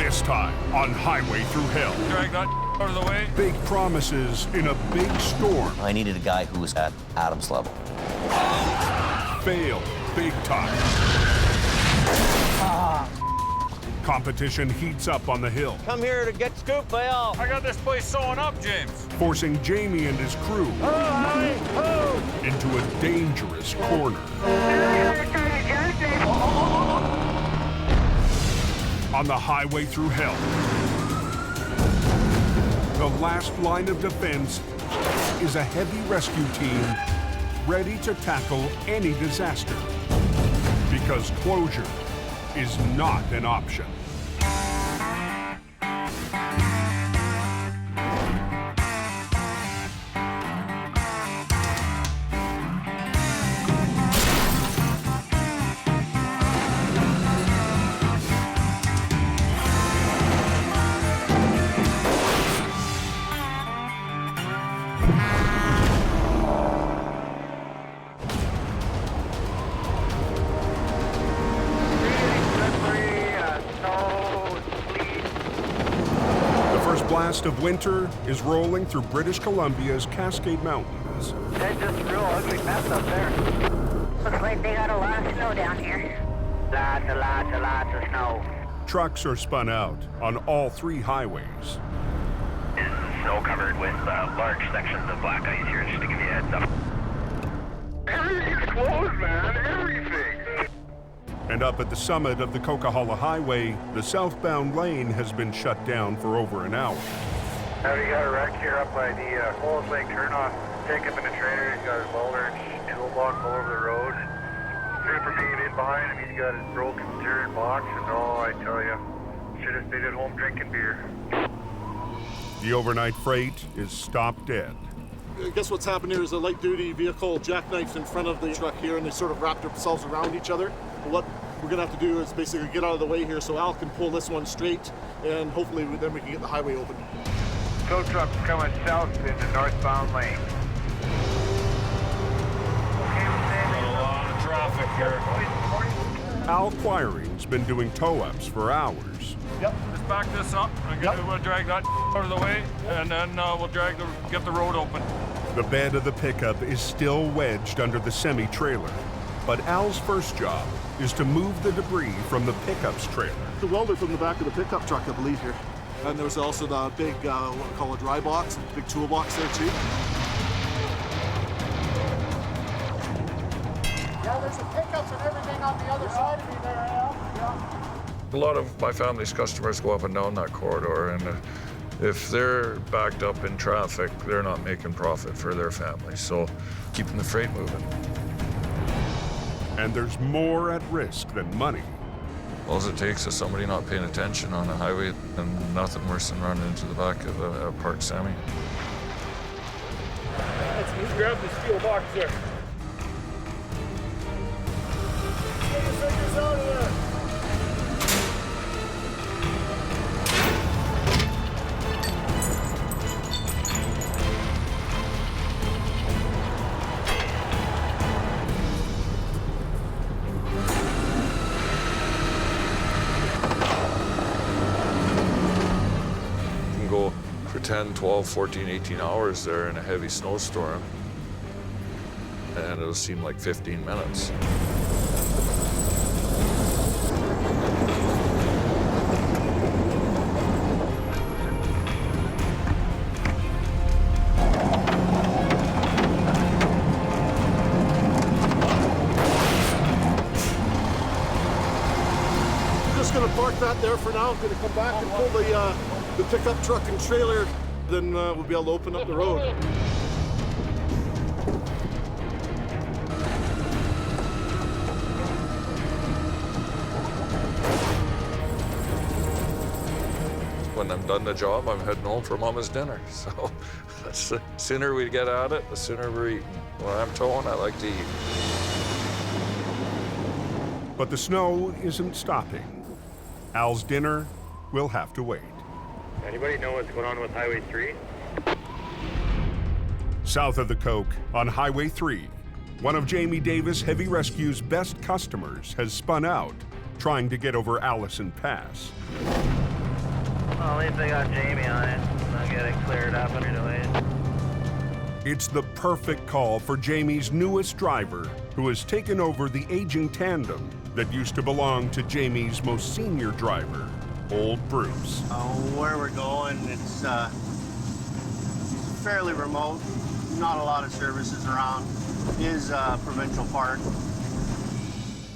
This time on Highway Thru Hell. Drag that out of the way. Big promises in a big storm. I needed a guy who was at Adam's level. Fail big time. Competition heats up on the hill, Come here to get scooped by all. I got this place sewing up, James. forcing Jamie and his crew into a dangerous corner. On the Highway Thru Hell, the last line of defense is a heavy rescue team ready to tackle any disaster, because closure is not an option. Blast of winter is rolling through British Columbia's Cascade Mountains. That's just a real ugly mess up there. Looks like they got a lot of snow down here. Lots of snow. Trucks are spun out on all three highways. Is snow covered with large sections of black ice here, just to give you a heads up. Everything's closed, man. Everything. And up at the summit of the Coquihalla Highway, the southbound lane has been shut down for over an hour. Now we got a wreck here up by the Coles Lake turnoff. Pickup in the trailer, he's got his boulder and toolbox all over the road. Trooper being in behind him, he's got his broken steering box, and oh, I tell you, should have stayed at home drinking beer. The overnight freight is stopped dead. I guess what's happened here is a light-duty vehicle jackknifed in front of the truck here, and they sort of wrapped themselves around each other. But what we're going to have to do is basically get out of the way here so Al can pull this one straight, and hopefully then we can get the highway open. Tow truck's coming south in the northbound lane. Got a lot of traffic here. Al Quiring's been doing tow-ups for hours. Yep. Just back this up. We'll drag that out of the way, and then we'll get the road open. The bed of the pickup is still wedged under the semi-trailer, but Al's first job is to move the debris from the pickup's trailer. The welder from the back of the pickup truck, I believe, here. And there's also the big, what we call a dry box, big toolbox there, too. Yeah, there's the pickups and everything on the other side of me there, Al. Yeah. A lot of my family's customers go up and down that corridor, and if they're backed up in traffic, they're not making profit for their family. So keeping the freight moving. And there's more at risk than money. All it takes is somebody not paying attention on a highway, and nothing worse than running into the back of a parked semi. Let's grab the steel box there. Get your fingers out of there. Go for 10, 12, 14, 18 hours there in a heavy snowstorm, and it'll seem like 15 minutes. Just going to park that there for now. I'm going to come back and pull the pickup truck and trailer, then we'll be able to open up the road. When I'm done the job, I'm heading home for Mama's dinner. So the sooner we get at it, the sooner we're eating. When I'm towing, I like to eat. But the snow isn't stopping. Al's dinner will have to wait. Anybody know what's going on with Highway 3? South of the Coke, on Highway 3, one of Jamie Davis Heavy Rescue's best customers has spun out, trying to get over Allison Pass. Well, at least I got Jamie on it. I'll get it cleared up and away. It's the perfect call for Jamie's newest driver, who has taken over the aging tandem that used to belong to Jamie's most senior driver, old Bruce. Where we're going, it's fairly remote. Not a lot of services around. It is a provincial park.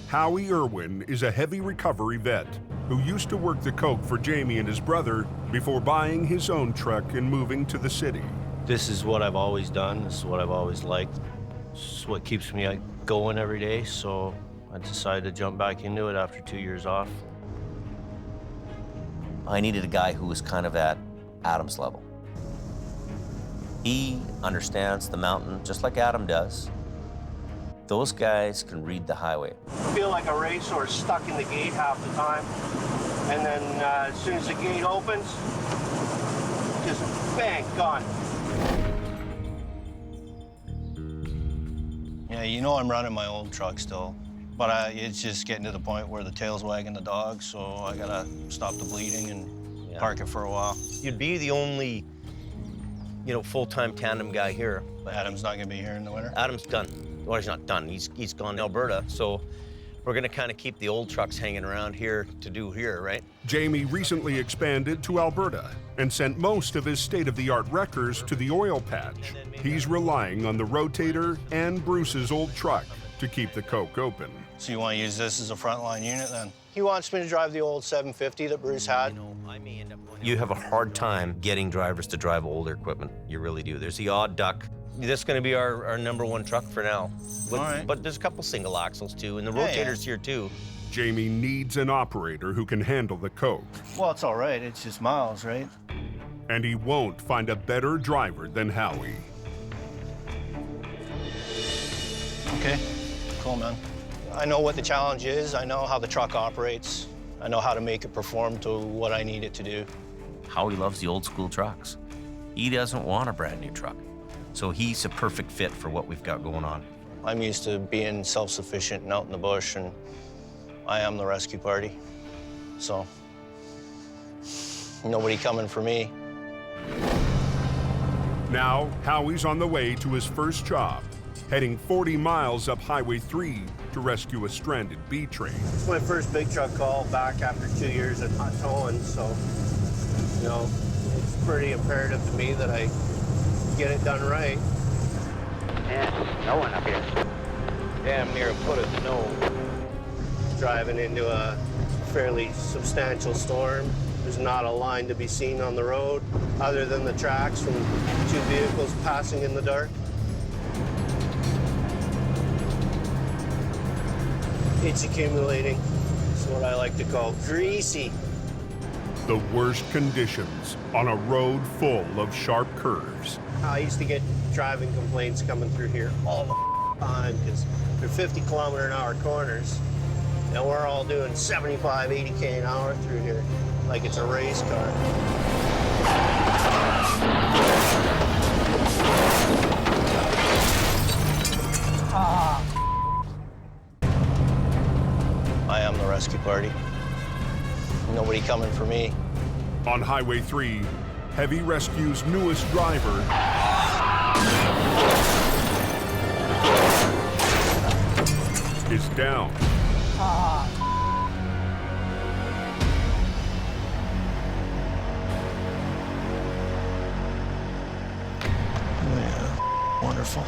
Howie Irwin is a heavy recovery vet who used to work the coke for Jamie and his brother before buying his own truck and moving to the city. This is what I've always done. This is what I've always liked. This is what keeps me going every day, so I decided to jump back into it after 2 years off. I needed a guy who was kind of at Adam's level. He understands the mountain just like Adam does. Those guys can read the highway. I feel like a racehorse stuck in the gate half the time. And then as soon as the gate opens, just bang, gone. Yeah, you know I'm running my old truck still, but it's just getting to the point where the tail's wagging the dog, so I gotta stop the bleeding and park it for a while. You'd be the only, full-time tandem guy here. But Adam's not gonna be here in the winter? Adam's done. Well, he's not done. He's gone to Alberta, so we're gonna kind of keep the old trucks hanging around here to do here, right? Jamie recently expanded to Alberta and sent most of his state-of-the-art wreckers to the oil patch. He's relying on the rotator and Bruce's old truck to keep the coke open. So you want to use this as a frontline unit then? He wants me to drive the old 750 that Bruce had. You have a hard time getting drivers to drive older equipment. You really do. There's the odd duck. This is going to be our #1 truck for now. All right. But there's a couple single axles too, and the rotator's here too. Jamie needs an operator who can handle the coke. Well, it's all right. It's just miles, right? And he won't find a better driver than Howie. Okay, cool, man. I know what the challenge is. I know how the truck operates. I know how to make it perform to what I need it to do. Howie loves the old school trucks. He doesn't want a brand new truck. So he's a perfect fit for what we've got going on. I'm used to being self-sufficient and out in the bush, and I am the rescue party. So, nobody coming for me. Now, Howie's on the way to his first job, heading 40 miles up Highway 3 to rescue a stranded B train. It's my first big truck call back after 2 years at not towing, so, it's pretty imperative to me that I get it done right. Yeah, no one up here. Damn near a foot of snow. Driving into a fairly substantial storm. There's not a line to be seen on the road other than the tracks from 2 vehicles passing in the dark. It's accumulating. It's what I like to call greasy. The worst conditions on a road full of sharp curves. I used to get driving complaints coming through here all the time because they're 50-kilometer-an-hour corners, and we're all doing 75, 80K an hour through here like it's a race car. I am the rescue party. Nobody coming for me. On Highway 3, Heavy Rescue's newest driver is down. Yeah, wonderful.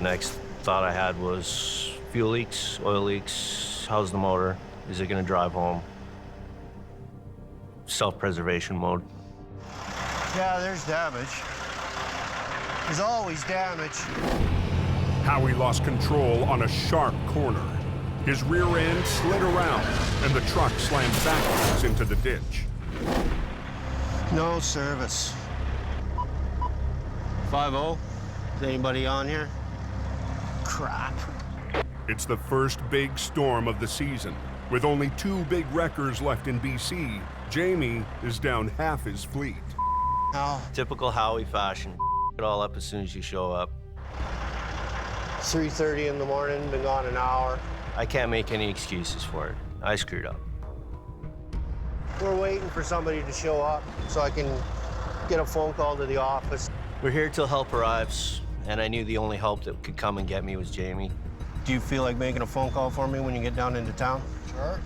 Next thought I had was fuel leaks, oil leaks, how's the motor? Is it gonna drive home? Self-preservation mode. Yeah, there's damage. There's always damage. Howie lost control on a sharp corner. His rear end slid around, and the truck slammed backwards into the ditch. No service. 50? Is anybody on here? Crap. It's the first big storm of the season. With only 2 big wreckers left in BC, Jamie is down half his fleet. How? Typical Howie fashion. it all up as soon as you show up. 3:30 in the morning, been gone an hour. I can't make any excuses for it. I screwed up. We're waiting for somebody to show up so I can get a phone call to the office. We're here till help arrives, and I knew the only help that could come and get me was Jamie. Do you feel like making a phone call for me when you get down into town? Sure.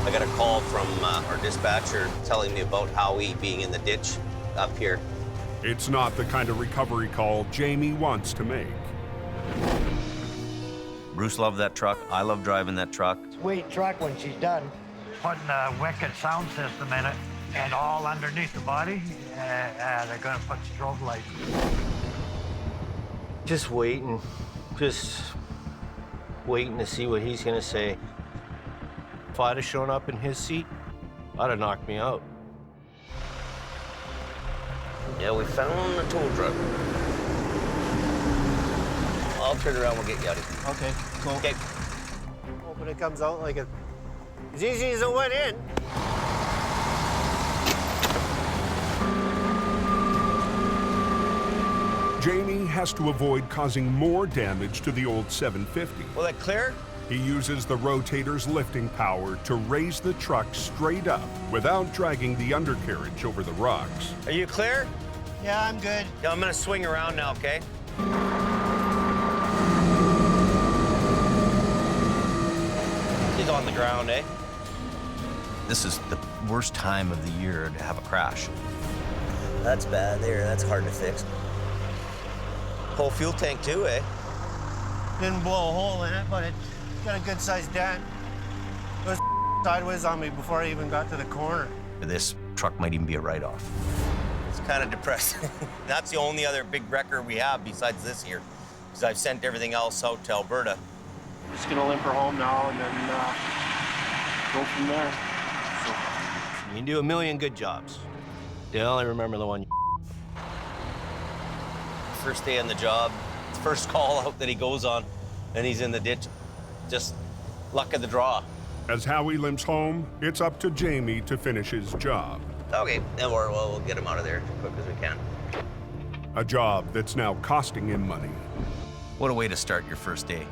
I got a call from our dispatcher telling me about Howie being in the ditch up here. It's not the kind of recovery call Jamie wants to make. Bruce loved that truck. I love driving that truck. Sweet truck when she's done. Putting a wicked sound system in it, and all underneath the body, they're gonna put strobe lights. Just waiting to see what he's gonna say. If I'd have shown up in his seat, I'd have knocked me out. Yeah, we found a tow truck. I'll turn around, we'll get you out of here. Okay, cool. Okay. Hoping it comes out like as easy as it went in. Jamie has to avoid causing more damage to the old 750. Will that clear? He uses the rotator's lifting power to raise the truck straight up without dragging the undercarriage over the rocks. Are you clear? Yeah, I'm good. Yeah, I'm gonna swing around now, okay? He's on the ground, eh? This is the worst time of the year to have a crash. That's bad there, that's hard to fix. Whole fuel tank too, eh? Didn't blow a hole in it, but it got a good-sized dent. It was sideways on me before I even got to the corner. This truck might even be a write-off. It's kind of depressing. That's the only other big wrecker we have besides this here, because I've sent everything else out to Alberta. I'm just gonna limp her home now and then go from there. You can do a million good jobs. You only remember the one. First day on the job, first call out that he goes on, and he's in the ditch. Just luck of the draw. As Howie limps home, it's up to Jamie to finish his job. Okay, then we'll get him out of there as quick as we can. A job that's now costing him money. What a way to start your first day.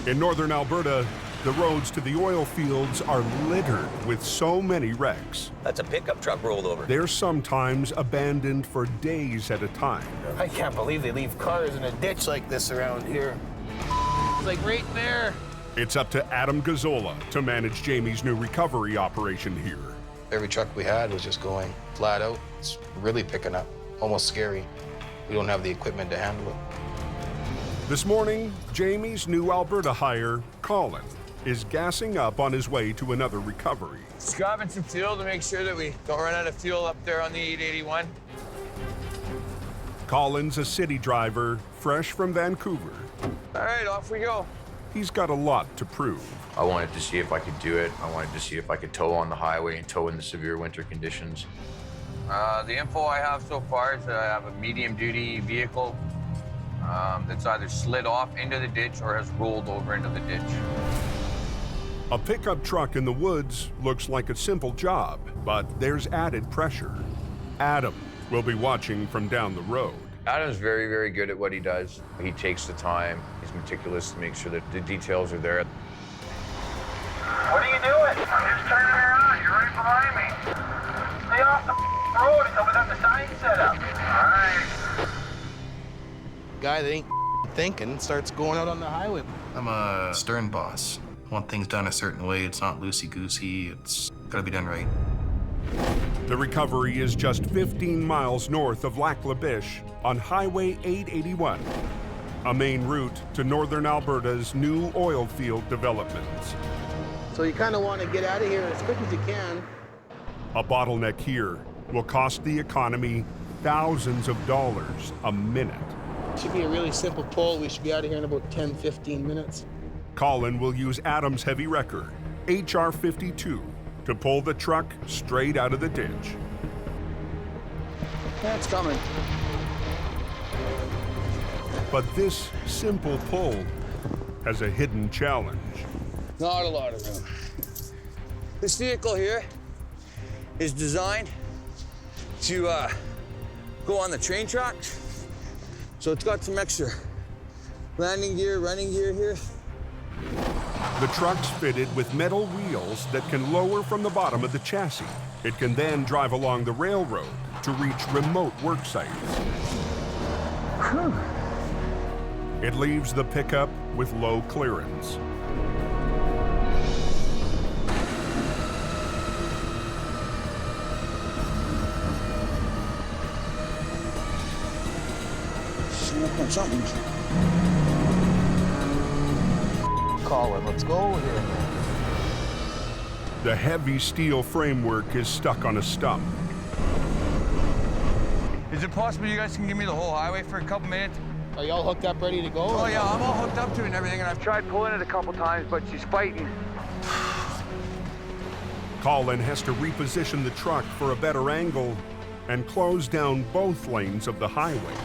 In northern Alberta, the roads to the oil fields are littered with so many wrecks. That's a pickup truck rolled over. They're sometimes abandoned for days at a time. I can't believe they leave cars in a ditch like this around here. It's like right there. It's up to Adam Gazzola to manage Jamie's new recovery operation here. Every truck we had was just going flat out. It's really picking up, almost scary. We don't have the equipment to handle it. This morning, Jamie's new Alberta hire, Colin, is gassing up on his way to another recovery. Just grabbing some fuel to make sure that we don't run out of fuel up there on the 881. Colin's a city driver, fresh from Vancouver. All right, off we go. He's got a lot to prove. I wanted to see if I could do it. I wanted to see if I could tow on the highway and tow in the severe winter conditions. The info I have so far is that I have a medium-duty vehicle that's either slid off into the ditch or has rolled over into the ditch. A pickup truck in the woods looks like a simple job, but there's added pressure. Adam will be watching from down the road. Adam's very, very good at what he does. He takes the time. He's meticulous to make sure that the details are there. What are you doing? I'm just turning around. You're right behind me. Stay off the road until we got the sign set up. All right. Guy that ain't thinking starts going out on the highway. I'm a stern boss. I want things done a certain way. It's not loosey-goosey. It's gotta be done right. The recovery is just 15 miles north of Lac La Biche on Highway 881, a main route to northern Alberta's new oil field developments. So you kind of want to get out of here as quick as you can. A bottleneck here will cost the economy thousands of dollars a minute. It should be a really simple pull. We should be out of here in about 10, 15 minutes. Colin will use Adam's heavy wrecker, HR52, to pull the truck straight out of the ditch. That's coming. But this simple pull has a hidden challenge. Not a lot of room. This vehicle here is designed to go on the train tracks. So it's got some extra landing gear, running gear here. The truck's fitted with metal wheels that can lower from the bottom of the chassis. It can then drive along the railroad to reach remote work sites. It leaves the pickup with low clearance. Something. Colin, let's go here. The heavy steel framework is stuck on a stump. Is it possible you guys can give me the whole highway for a couple minutes? Are y'all hooked up, ready to go? Oh yeah, I'm all hooked up to it and everything, and I've tried pulling it a couple times, but she's fighting. Colin has to reposition the truck for a better angle and close down both lanes of the highway.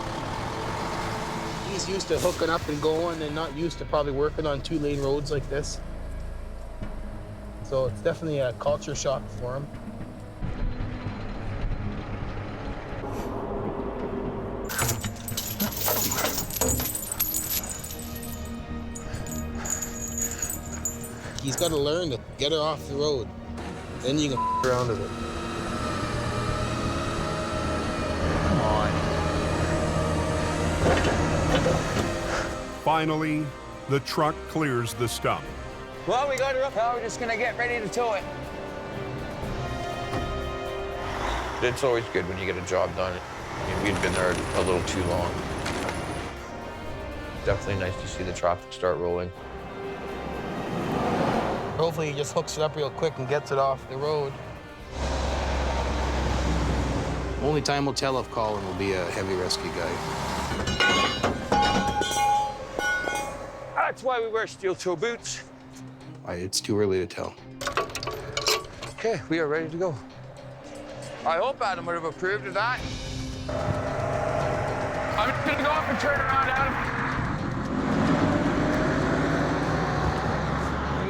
He's used to hooking up and going and not used to probably working on 2-lane roads like this. So it's definitely a culture shock for him. He's got to learn to get her off the road. Then you can around with it. Come on. Finally, the truck clears the stump. Well, we got her up. Now we're just gonna get ready to tow it. It's always good when you get a job done. We'd been there a little too long. Definitely nice to see the traffic start rolling. Hopefully he just hooks it up real quick and gets it off the road. Only time will tell if Colin will be a heavy rescue guy. That's why we wear steel toe boots. It's too early to tell. Okay, we are ready to go. I hope Adam would have approved of that. I'm just gonna go up and turn around, Adam.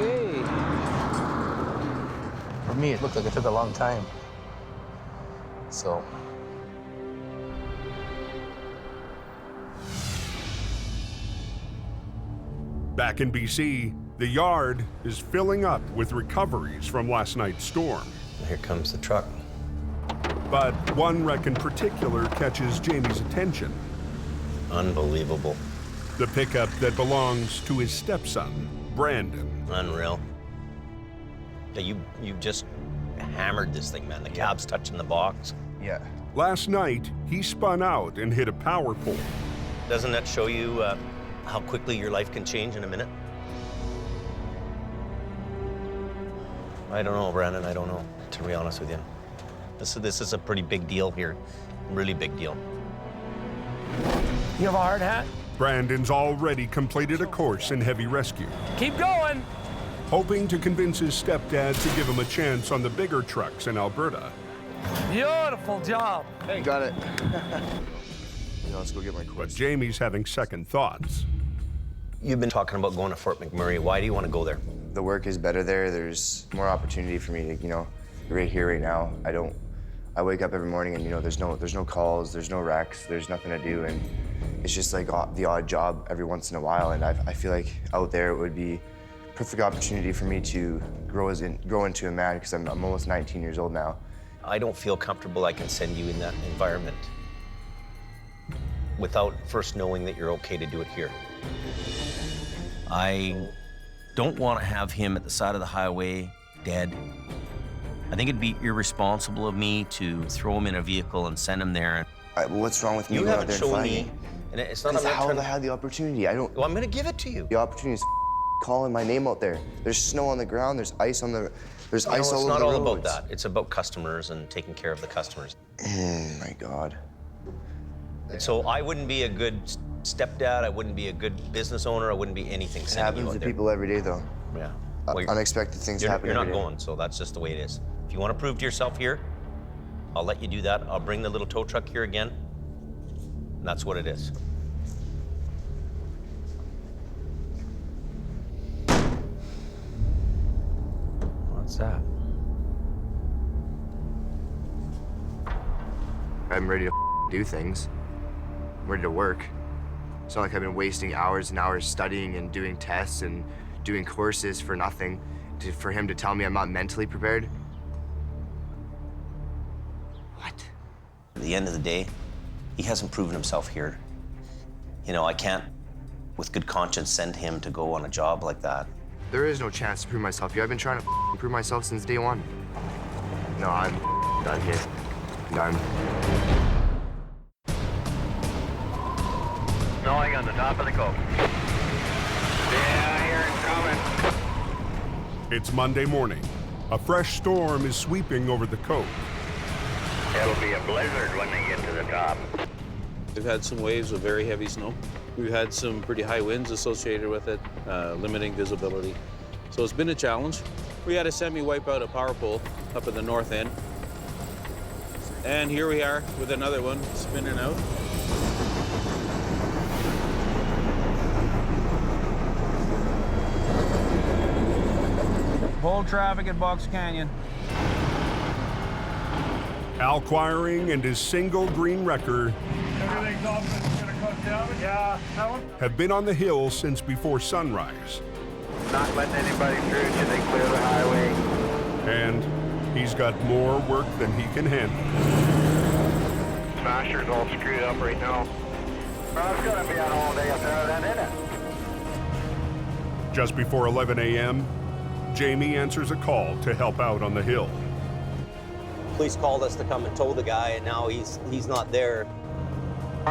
Yay. For me, it looked like it took a long time. So. Back in BC, the yard is filling up with recoveries from last night's storm. Here comes the truck. But one wreck in particular catches Jamie's attention. Unbelievable. The pickup that belongs to his stepson, Brandon. Unreal. Yeah, you just hammered this thing, man. The cab's touching the box. Yeah. Last night, he spun out and hit a power pole. Doesn't that show you how quickly your life can change in a minute? I don't know, Brandon. I don't know, to be honest with you. This is a pretty big deal here. Really big deal. You have a hard hat? Brandon's already completed a course in heavy rescue. Keep going. Hoping to convince his stepdad to give him a chance on the bigger trucks in Alberta. Beautiful job. Hey, got it. Let's go get my course. But Jamie's having second thoughts. You've been talking about going to Fort McMurray. Why do you want to go there? The work is better there. There's more opportunity for me to, right here, right now. I wake up every morning and, there's no calls, there's no wrecks, there's nothing to do, and it's just like the odd job every once in a while. And I feel like out there it would be perfect opportunity for me to grow into a man, because I'm almost 19 years old now. I don't feel comfortable I can send you in that environment without first knowing that you're okay to do it here. I don't want to have him at the side of the highway, dead. I think it'd be irresponsible of me to throw him in a vehicle and send him there. Well, what's wrong with me going out there and fighting? And it's not. Because how have I had the opportunity? I don't. Well, I'm going to give it to you. The opportunity is calling my name out there. There's snow on the ground. There's ice on the. There's ice all over the roads. It's not all about that. It's about customers and taking care of the customers. Oh my God. So I wouldn't be a good stepdad. I wouldn't be a good business owner. I wouldn't be anything. It happens to people every day, though. Yeah. Unexpected things happen. You're not every day. going, so that's just the way it is. If you want to prove to yourself here, I'll let you do that. I'll bring the little tow truck here again, and that's what it is. What's that? I'm ready to do things. I'm ready to work. It's not like I've been wasting hours and hours studying and doing tests and doing courses for nothing, for him to tell me I'm not mentally prepared. At the end of the day, he hasn't proven himself here. You know, I can't, with good conscience, send him to go on a job like that. There is no chance to prove myself here. I've been trying to prove myself since day one. No, I'm done here. Done. Snowing on the top of the coast. Yeah, I hear it coming. It's Monday morning. A fresh storm is sweeping over the coast. It'll be a blizzard when they get to the top. We've had some waves of very heavy snow. We've had some pretty high winds associated with it, limiting visibility. So it's been a challenge. We had a semi-wipe out a power pole up at the north end. And here we are with another one spinning out. Hold traffic at Box Canyon. Al Quiring and his single green wrecker Everything's off, it's gonna cut down. Yeah, that one? have been on the hill since before sunrise. Not letting anybody through till they clear the highway. And he's got more work than he can handle. Smasher's all screwed up right now. Well, it's gonna be an all day up there then, isn't it? Just before 11 a.m., Jamie answers a call to help out on the hill. Police called us to come and tow the guy, and now he's not there.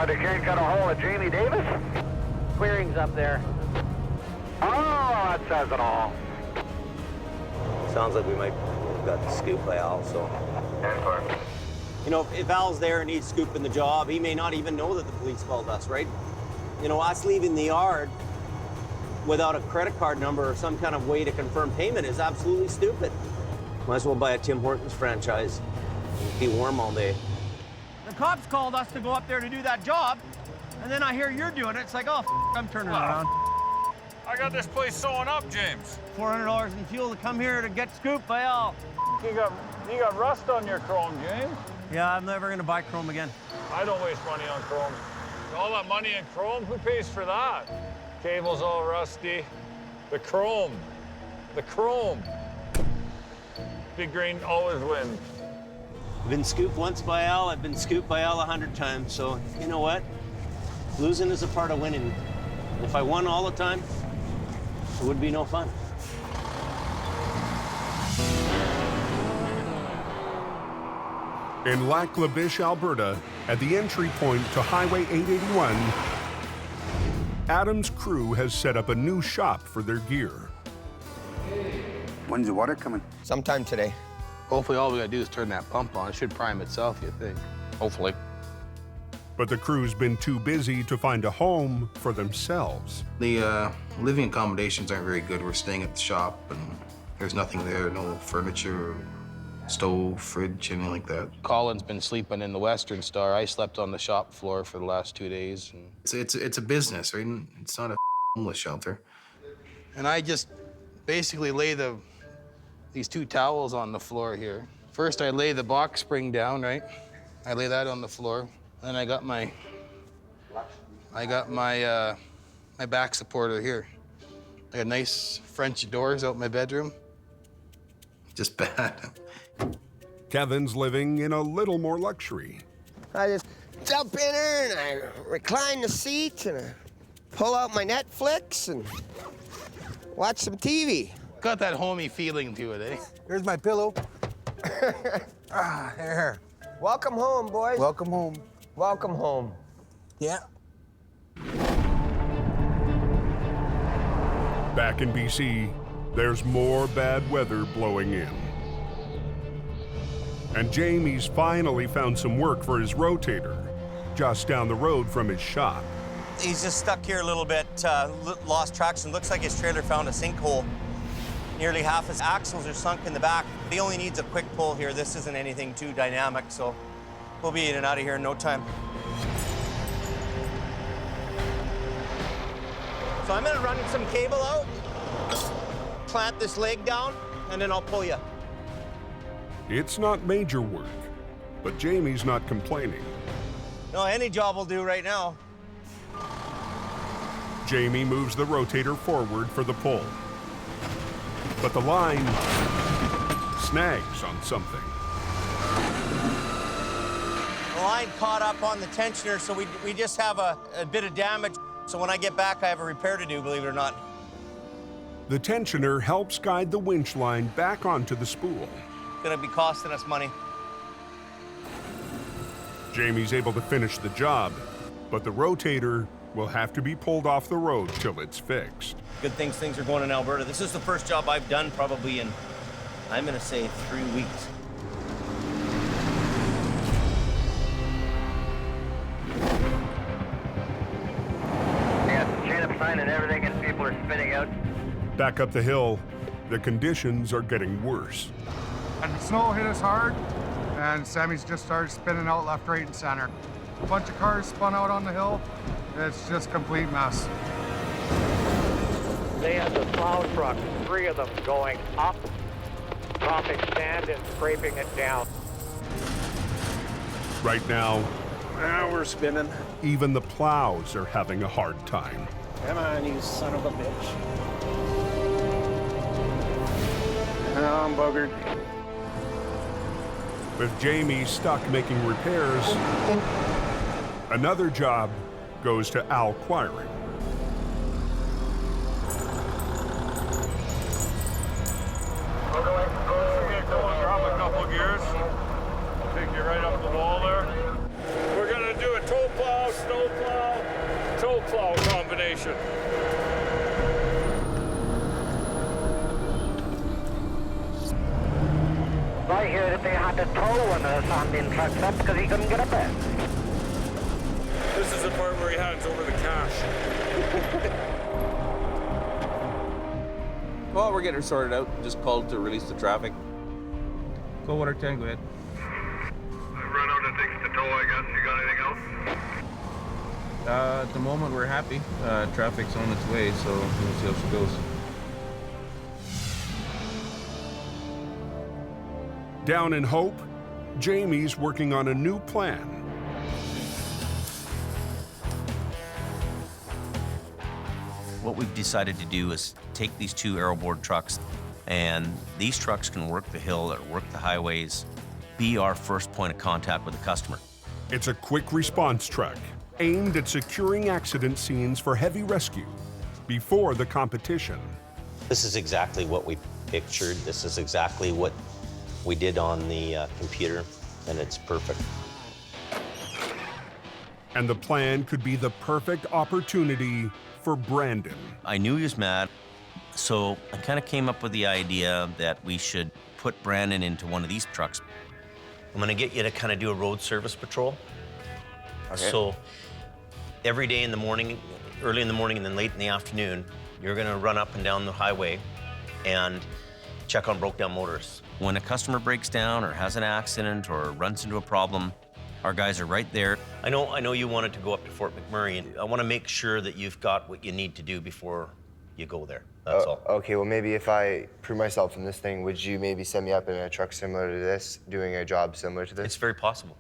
They can't get a hold of Jamie Davis? Clearing's up there. Oh, that says it all. Sounds like we might have got the scoop by Al, so. You know, if Al's there and he's scooping the job, he may not even know that the police called us, right? You know, us leaving the yard without a credit card number or some kind of way to confirm payment is absolutely stupid. Might as well buy a Tim Hortons franchise and be warm all day. The cops called us to go up there to do that job, and then I hear you're doing it. It's like, oh, I'm turning around. I got this place sewing up, James. $400 in fuel to come here to get scooped by Al. You got rust on your chrome, James. Yeah, I'm never gonna buy chrome again. I don't waste money on chrome. All that money in chrome, who pays for that? Cable's all rusty. The chrome. Big green always wins. I've been scooped once by Al, I've been scooped by Al 100 times, so you know what? Losing is a part of winning. If I won all the time, it would be no fun. In Lac La Biche, Alberta, at the entry point to Highway 881, Adam's crew has set up a new shop for their gear. When's the water coming? Sometime today. Hopefully all we gotta do is turn that pump on. It should prime itself, you think. Hopefully. But the crew's been too busy to find a home for themselves. The living accommodations aren't very good. We're staying at the shop, and there's nothing there, no furniture, stove, fridge, anything like that. Colin's been sleeping in the Western Star. I slept on the shop floor for the last 2 days. And It's a business, right? It's not a homeless shelter. And I just basically lay these two towels on the floor here. First, I lay the box spring down, right? I lay that on the floor. Then I got my back supporter here. I got nice French doors out my bedroom. Just bad. Kevin's living in a little more luxury. I just jump in there and I recline the seat and I pull out my Netflix and watch some TV. Got that homey feeling to it, eh? Here's my pillow. Here. Welcome home, boys. Welcome home. Welcome home. Yeah. Back in BC, there's more bad weather blowing in. And Jamie's finally found some work for his rotator, just down the road from his shop. He's just stuck here a little bit, lost traction. Looks like his trailer found a sinkhole. Nearly half his axles are sunk in the back. He only needs a quick pull here. This isn't anything too dynamic, so we'll be in and out of here in no time. So I'm gonna run some cable out, clamp this leg down, and then I'll pull you. It's not major work, but Jamie's not complaining. No, any job will do right now. Jamie moves the rotator forward for the pull. But the line snags on something. The line caught up on the tensioner, so we just have a bit of damage. So when I get back, I have a repair to do, believe it or not. The tensioner helps guide the winch line back onto the spool. Gonna be costing us money. Jamie's able to finish the job, but the rotator will have to be pulled off the road till it's fixed. Good things are going in Alberta. This is the first job I've done probably in, I'm gonna say 3 weeks. Yeah, chain up sign and everything, and people are spinning out. Back up the hill, the conditions are getting worse. And the snow hit us hard, and Sammy's just started spinning out left, right, and center. A bunch of cars spun out on the hill. It's just a complete mess. They had the plow truck, 3 of them going up, dropping sand and scraping it down. Right now, we're spinning. even the plows are having a hard time. Come on, you son of a bitch. Oh, I'm buggered. With Jamie stuck making repairs, another job goes to Al Quiring. Drop a couple gears. Take you right up the wall there. We're gonna do a tow plow, snow plow, tow plow combination. I hear that they had to tow one of the sanding trucks up because he couldn't get up there. This is the part where he hands over the cash. Well, we're getting her sorted out. Just called to release the traffic. Go water 10, go ahead. I've run out of things to tow, I guess. You got anything else? At the moment, we're happy. Traffic's on its way, so we'll see how she goes. Down in Hope, Jamie's working on a new plan. What we've decided to do is take these 2 aeroboard trucks, and these trucks can work the hill or work the highways, be our first point of contact with the customer. It's a quick response truck aimed at securing accident scenes for heavy rescue before the competition. This is exactly what we pictured. This is exactly what we did on the computer, and it's perfect. And the plan could be the perfect opportunity for Brandon. I knew he was mad, so I kind of came up with the idea that we should put Brandon into one of these trucks. I'm gonna get you to kind of do a road service patrol. Okay. So every day in the morning, early in the morning and then late in the afternoon, you're gonna run up and down the highway and check on broke down motors. When a customer breaks down or has an accident or runs into a problem, our guys are right there. I know you wanted to go up to Fort McMurray, and I want to make sure that you've got what you need to do before you go there. That's all. Okay, well maybe if I prove myself in this thing, would you maybe send me up in a truck similar to this, doing a job similar to this? It's very possible.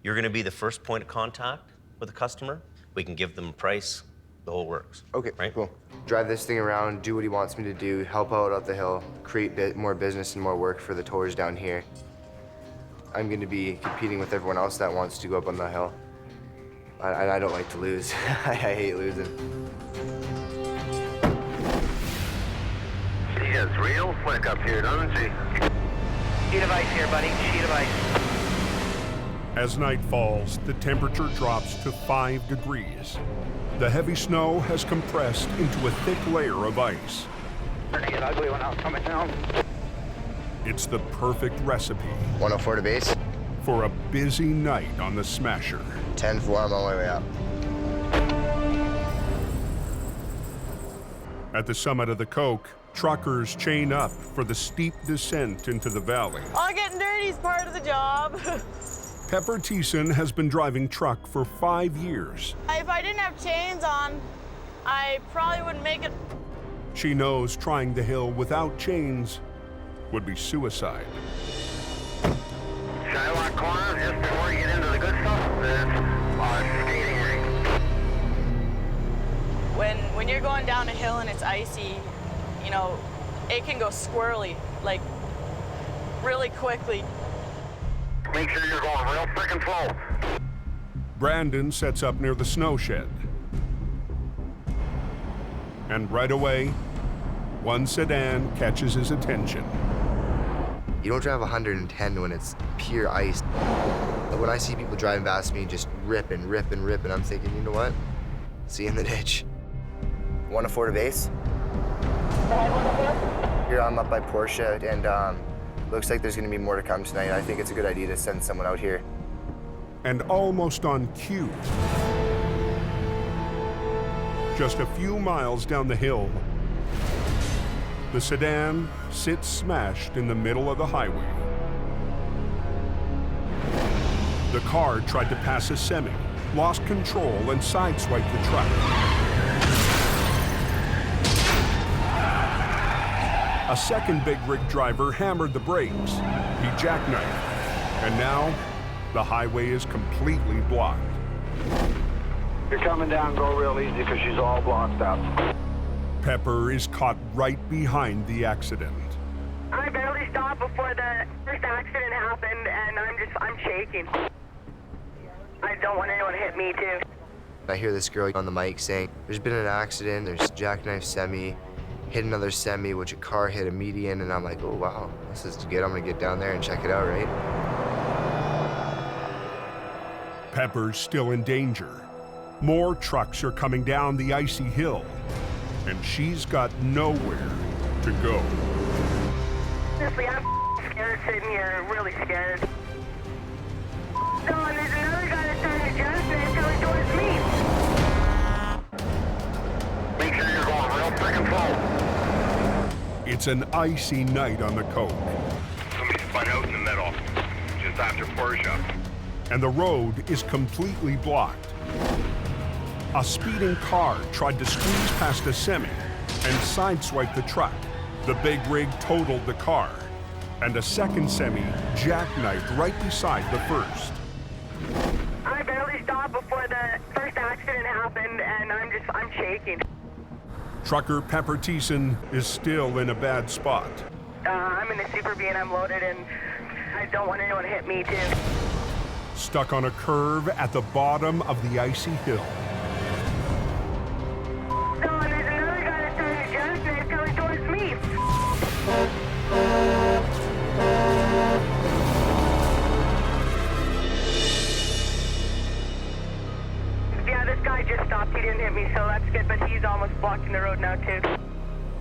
You're going to be the first point of contact with a customer. We can give them a price, the whole works. Okay, right? Cool. Drive this thing around, do what he wants me to do, help out up the hill, create more business and more work for the towers down here. I'm going to be competing with everyone else that wants to go up on the hill. I don't like to lose. I hate losing. She is real slick up here, doesn't she? Sheet of ice here, buddy. Sheet of ice. As night falls, the temperature drops to 5 degrees. The heavy snow has compressed into a thick layer of ice. Turning it ugly when I was coming down. It's the perfect recipe. 104 to base. For a busy night on the Smasher. 10-4, I'm on my way up. At the summit of the Coke, truckers chain up for the steep descent into the valley. All getting dirty is part of the job. Pepper Thiessen has been driving truck for 5 years. If I didn't have chains on, I probably wouldn't make it. She knows trying the hill without chains would be suicide. Skylock corner, just before you get into the good stuff, there's a skating rink. When you're going down a hill and it's icy, you know, it can go squirrely, like really quickly. Make sure you're going real freaking slow. Brandon sets up near the snow shed. And right away, one sedan catches his attention. You don't drive 110 when it's pure ice. But when I see people driving past me just ripping, I'm thinking, you know what? See you in the ditch. Want to afford a base? Here I'm up by Porsche, and looks like there's going to be more to come tonight. I think it's a good idea to send someone out here. And almost on cue, just a few miles down the hill, the sedan sits smashed in the middle of the highway. The car tried to pass a semi, lost control, and sideswiped the truck. A second big rig driver hammered the brakes. He jackknifed, and now the highway is completely blocked. You're coming down, go real easy because she's all blocked up. Pepper is caught right behind the accident. I barely stopped before the first accident happened, and I'm shaking. I don't want anyone to hit me, too. I hear this girl on the mic saying, there's been an accident, there's a jackknife semi, hit another semi, which a car hit a median, and I'm like, oh wow, this is good, I'm gonna get down there and check it out, right? Pepper's still in danger. More trucks are coming down the icy hill, and she's got nowhere to go. Honestly, I'm scared sitting here, really scared. Don, there's another guy that's trying to jump and coming towards me. Make sure you're going real freaking slow. It's an icy night on the Coke. Somebody spun out in the middle, just after Porsche. And the road is completely blocked. A speeding car tried to squeeze past a semi and sideswiped the truck. The big rig totaled the car, and a second semi jackknifed right beside the first. I barely stopped before the first accident happened, and I'm shaking. Trucker Pepper Thiessen is still in a bad spot. I'm in a Super B and I'm loaded, and I don't want anyone to hit me, too. Stuck on a curve at the bottom of the icy hill. Don, there's another guy that's trying to jump and he's coming towards me. Yeah, this guy just stopped. He didn't hit me, so that's good, but he's almost blocking the road now, too.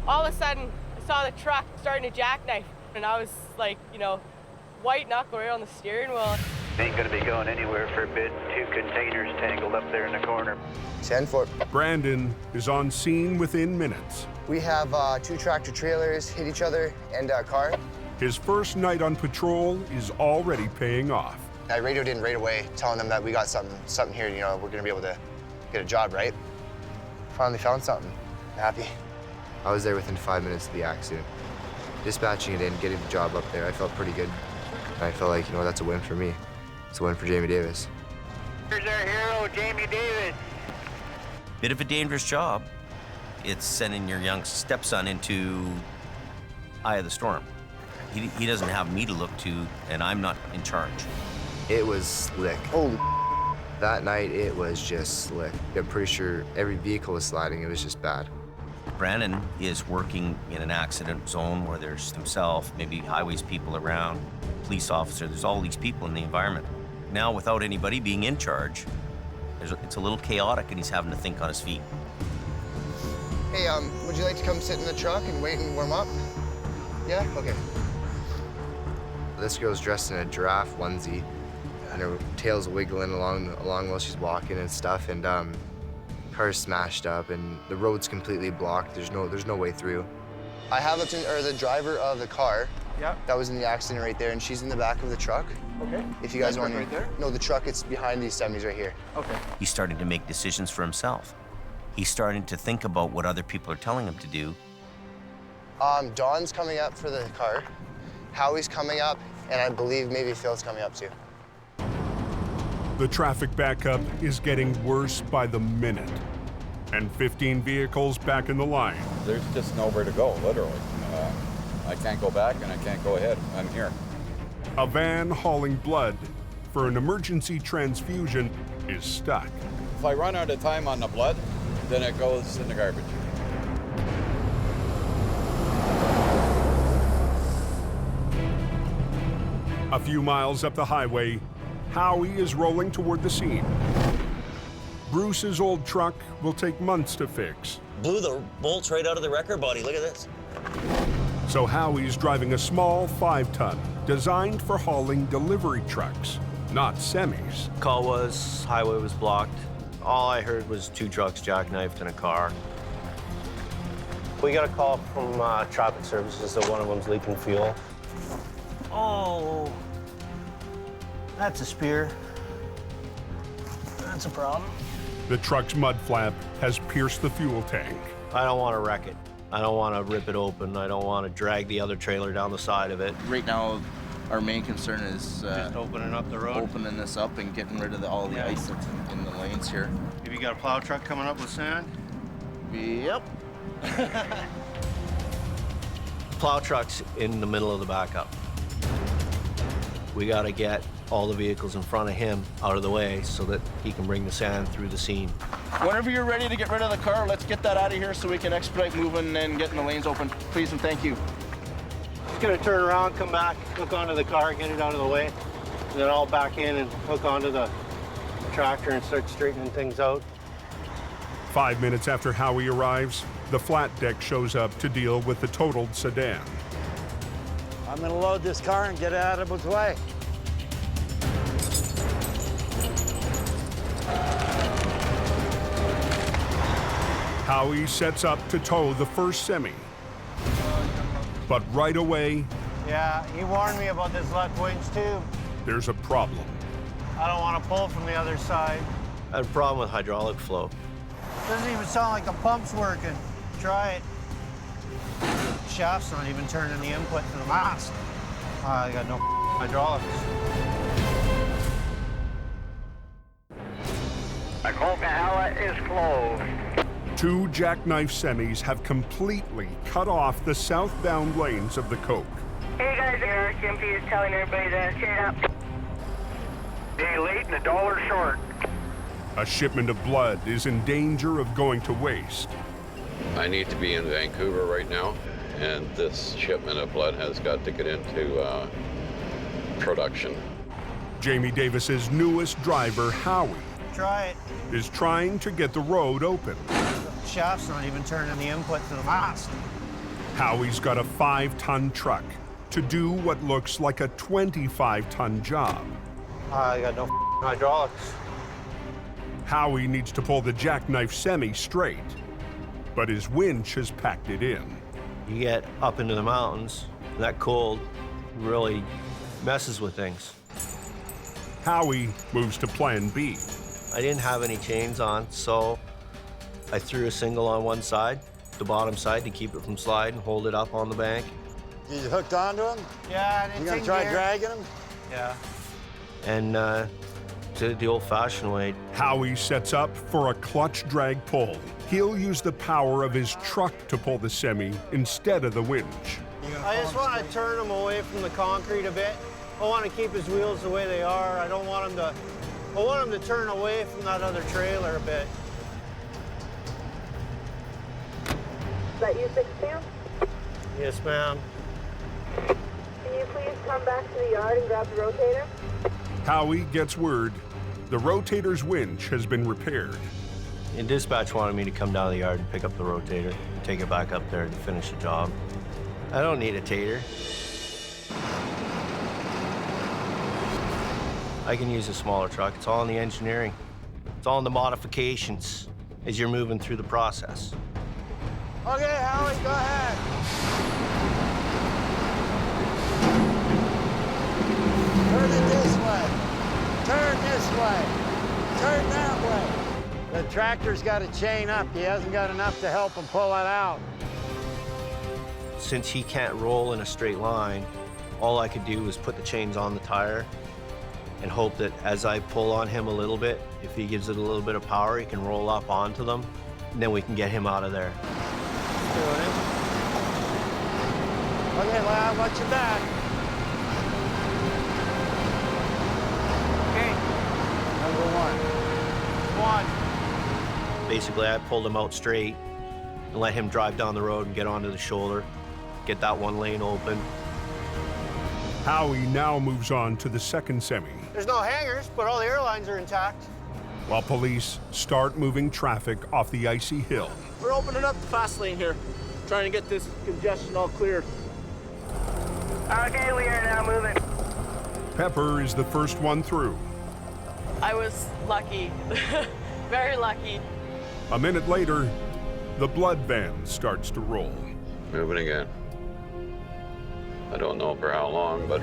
All of a sudden, I saw the truck starting to jackknife, and I was like, you know, white knuckle right on the steering wheel. Ain't gonna be going anywhere for a bit. 2 containers tangled up there in the corner. 10-4. Brandon is on scene within minutes. We have 2 tractor trailers hit each other and a car. His first night on patrol is already paying off. I radioed in right away, telling them that we got something here, you know, we're gonna be able to get a job, right? Finally found something. I'm happy. I was there within 5 minutes of the accident. Dispatching it in, getting the job up there, I felt pretty good. And I felt like, you know, that's a win for me. It's a win for Jamie Davis. Here's our hero, Jamie Davis. Bit of a dangerous job. It's sending your young stepson into eye of the storm. He doesn't have me to look to, and I'm not in charge. It was slick. Holy that night, it was just slick. I'm pretty sure every vehicle was sliding. It was just bad. Brandon is working in an accident zone where there's himself, maybe highways people around, police officer, there's all these people in the environment. Now, without anybody being in charge, it's a little chaotic, and he's having to think on his feet. Hey, would you like to come sit in the truck and wait and warm up? Yeah? Okay. This girl's dressed in a giraffe onesie, and her tail's wiggling along while she's walking and stuff, and car's smashed up, and the road's completely blocked. There's no way through. I have the driver of the car. Yeah. That was in the accident right there, and she's in the back of the truck. Okay. If you guys want to. Right there? No, the truck, it's behind these semis right here. Okay. He's starting to make decisions for himself. He's starting to think about what other people are telling him to do. Don's coming up for the car. Howie's coming up. and I believe maybe Phil's coming up too. The traffic backup is getting worse by the minute, and 15 vehicles back in the line. There's just nowhere to go, literally. I can't go back and I can't go ahead. I'm here. A van hauling blood for an emergency transfusion is stuck. If I run out of time on the blood, then it goes in the garbage. A few miles up the highway, Howie is rolling toward the scene. Bruce's old truck will take months to fix. Blew the bolts right out of the wrecker body. Look at this. So Howie's driving a small 5-ton designed for hauling delivery trucks, not semis. Call was, highway was blocked. All I heard was 2 trucks jackknifed in a car. We got a call from traffic services that one of them's leaking fuel. Oh, that's a spear. That's a problem. The truck's mud flap has pierced the fuel tank. I don't want to wreck it. I don't want to rip it open. I don't want to drag the other trailer down the side of it. Right now, our main concern is just opening up the road. Opening this up and getting rid of all the ice that's in the lanes here. Have you got a plow truck coming up with sand? Yep. Plow truck's in the middle of the backup. We got to get all the vehicles in front of him out of the way so that he can bring the sand through the scene. Whenever you're ready to get rid of the car, let's get that out of here so we can expedite moving and getting the lanes open. Please and thank you. Just gonna turn around, come back, hook onto the car, get it out of the way, and then I'll back in and hook onto the tractor and start straightening things out. 5 minutes after Howie arrives, the flat deck shows up to deal with the totaled sedan. I'm gonna load this car and get it out of its way. Howie sets up to tow the first semi. But right away, Yeah, he warned me about this left winch too. there's a problem. I don't want to pull from the other side. I had a problem with hydraulic flow. Doesn't even sound like the pump's working. Try it. Shaft's not even turning the input to the mast. I got no hydraulics. The Coca-Cola is closed. 2 jackknife semis have completely cut off the southbound lanes of the Coke. Hey guys, Eric, MP is telling everybody to straight up. Day late and $1 short. A shipment of blood is in danger of going to waste. I need to be in Vancouver right now, and this shipment of blood has got to get into production. Jamie Davis's newest driver, Howie, Try it. is trying to get the road open. Shaft's not even turning the input to the mast. Howie's got a 5-ton truck to do what looks like a 25-ton job. I got no hydraulics. Howie needs to pull the jackknife semi straight, but his winch has packed it in. You get up into the mountains, that cold really messes with things. Howie moves to plan B. I didn't have any chains on, so I threw a single on one side, the bottom side, to keep it from sliding, hold it up on the bank. You hooked onto him? Yeah, and it's You gonna in try gear. dragging him? Yeah. And did it the old-fashioned way. Howie sets up for a clutch drag pull. He'll use the power of his truck to pull the semi instead of the winch. I just want to turn him away from the concrete a bit. I want to keep his wheels the way they are. I don't want him to. I want him to turn away from that other trailer a bit. Is that you, 6-2? Yes, ma'am. Can you please come back to the yard and grab the rotator? Howie gets word the rotator's winch has been repaired. And dispatch wanted me to come down to the yard and pick up the rotator and take it back up there to finish the job. I don't need a tater. I can use a smaller truck. It's all in the engineering. It's all in the modifications as you're moving through the process. Okay, Howie, go ahead. Turn it this way. Turn this way. Turn that way. The tractor's got to chain up. He hasn't got enough to help him pull it out. Since he can't roll in a straight line, All I could do was put the chains on the tire and hope that as I pull on him a little bit, if he gives it a little bit of power, he can roll up onto them, and then we can get him out of there. Doing it. Okay, lad, watch your back. Okay. Number 1. Basically, I pulled him out straight and let him drive down the road and get onto the shoulder, get that one lane open. Howie now moves on to the second semi, There's no hangers, but all the airlines are intact. while police start moving traffic off the icy hill. We're opening up the fast lane here, trying to get this congestion all cleared. Okay, we are now moving. Pepper is the first one through. I was lucky, very lucky. A minute later, the blood van starts to roll. Moving again. I don't know for how long, but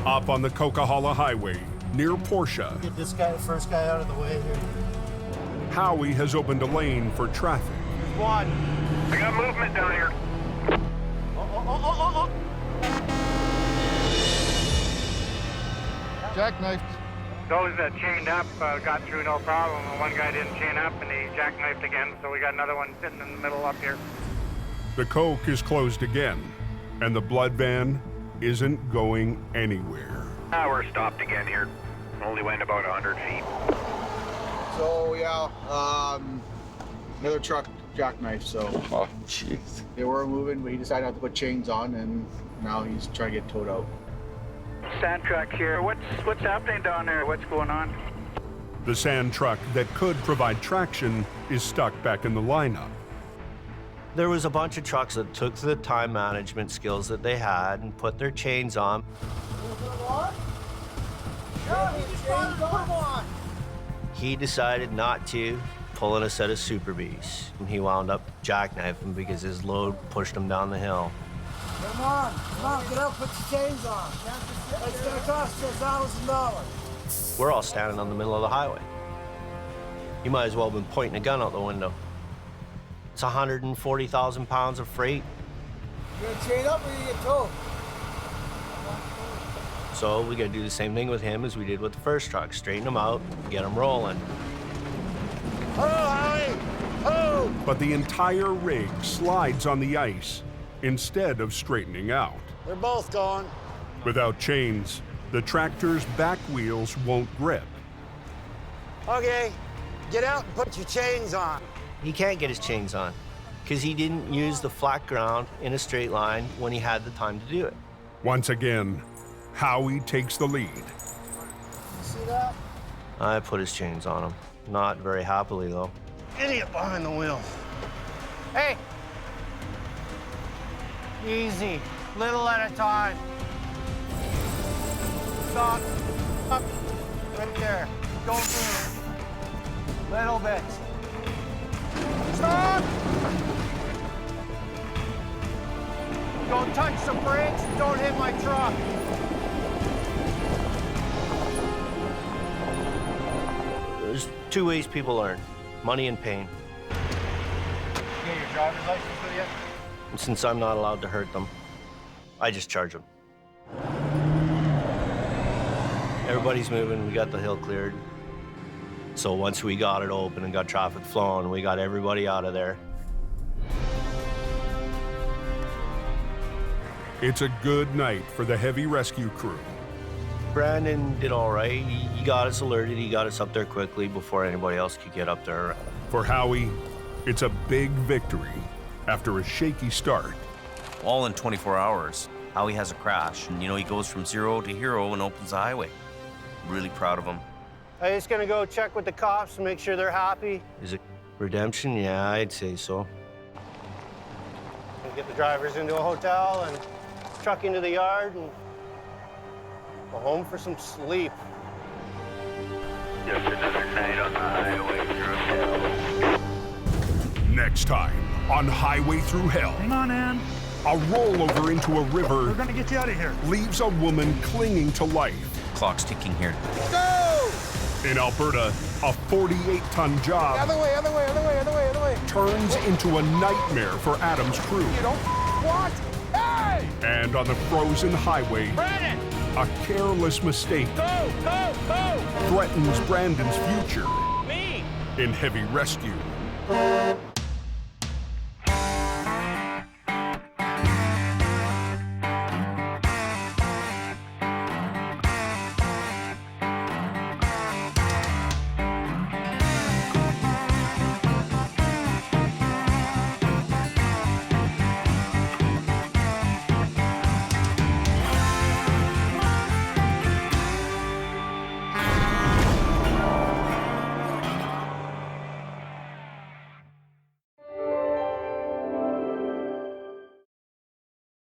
Up on the Coquihalla Highway, near Portia, Get this guy, the first guy out of the way here. Howie has opened a lane for traffic. One. I got movement down here. Jackknifed. Those that chained up got through no problem. One guy didn't chain up and he jackknifed again, so we got another one sitting in the middle up here. The Coke is closed again, and the blood van isn't going anywhere. We're stopped again here. Only went about 100 feet. So yeah, another truck jackknife. So oh jeez. they were moving, but he decided not to put chains on, and now he's trying to get towed out. Sand truck here. What's happening down there? What's going on? The sand truck that could provide traction is stuck back in the lineup. There was a bunch of trucks that took the time management skills that they had and put their chains on. He decided not to, pulling a set of Super Bs. And he wound up jackknifing because his load pushed him down the hill. Come on, get up, put your chains on. It's gonna cost you $1,000. We're all standing on the middle of the highway. You might as well have been pointing a gun out the window. It's 140,000 pounds of freight. You gonna chain up or you get towed? So we gotta do the same thing with him as we did with the first truck. Straighten him out, get him rolling. Oh, Howie! Oh! But the entire rig slides on the ice instead of straightening out. They're both gone. Without chains, the tractor's back wheels won't grip. Okay, get out and put your chains on. He can't get his chains on because he didn't use the flat ground in a straight line when he had the time to do it. Once again, Howie takes the lead. See that? I put his chains on him. Not very happily, though. Idiot behind the wheel. Hey! Easy, little at a time. Stop. Up. Right there. Don't move. Little bit. Stop! Don't touch the brakes. Don't hit my truck. There's two ways people learn, money and pain. You get your driver's license with you? And since I'm not allowed to hurt them, I just charge them. Everybody's moving, we got the hill cleared. So once we got it open and got traffic flowing, we got everybody out of there. It's a good night for the heavy rescue crew. Brandon did all right. He got us alerted. He got us up there quickly before anybody else could get up there. For Howie, it's a big victory after a shaky start. All in 24 hours, Howie has a crash. And, you know, he goes from zero to hero and opens the highway. Really proud of him. I'm just gonna go check with the cops and make sure they're happy. Is it redemption? Yeah, I'd say so. Get the drivers into a hotel and truck into the yard and go home for some sleep. Just another night on the Highway Thru Hell. Next time on Highway Thru Hell. Hang on, Ann. A rollover into a river We're gonna get you out of here. leaves a woman clinging to life. Clock's ticking here. Go! In Alberta, a 48-ton job Other way, other way, other way, other way, other way. turns into a nightmare for Adam's crew. You don't what? Hey! And on the frozen highway, Brandon! a careless mistake Go! threatens Brandon's future Me! in heavy rescue.